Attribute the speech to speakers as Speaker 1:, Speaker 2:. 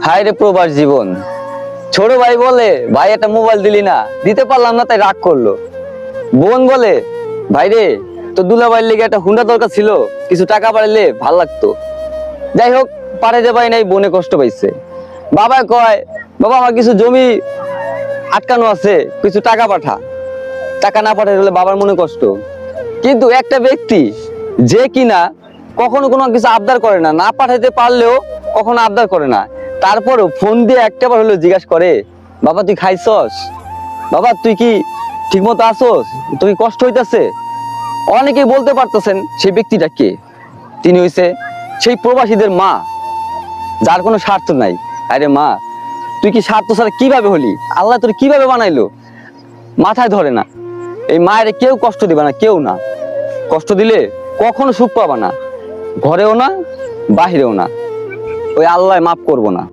Speaker 1: হায় রে প্রবাস জীবন। ছোট ভাই বলে ভাই একটা মোবাইল দিলি না, দিতে পারলাম না তাই রাগ করলো। বোন বলে ভাই রে তো দুলাভাইয়ের লেগে একটা হুন্ডা দরকার ছিল, কিছু টাকা পাঠাইলে ভাল লাগতো। যাই হোক পাঠাইতে পারি নাই, বোনে কষ্ট পাইছে। বাবা কয় বাবা আমার কিছু জমি আটকানো আছে, কিছু টাকা পাঠা। টাকা না পাঠাই হলে বাবার মনে কষ্ট। কিন্তু একটা ব্যক্তি যে কিনা কখনো কোনো কিছু আবদার করে না, না পাঠাইতে পারলেও কখনো আবদার করে না, তারপরও ফোন দিয়ে একটাবার হলো জিজ্ঞাসা করে বাবা তুই খাইছস, বাবা তুই কি ঠিক মতো আসোস, তুই কি কষ্ট হইতাছে। অনেকেই বলতে পারতেছেন সেই ব্যক্তিটা কে। তিনি হইছে সেই প্রবাসীদের মা, যার কোনো স্বার্থ নাই। আরে মা তুই কি স্বার্থ ছাড়া কিভাবে হলি, আল্লাহ তোর কিভাবে বানাইলো মাথায় ধরে না। এই মায়ের কেউ কষ্ট দিবে না, কেউ না। কষ্ট দিলে কখনো সুখ পাবা না, ঘরেও না বাহিরেও না। ওই আল্লাহ মাফ করবো না।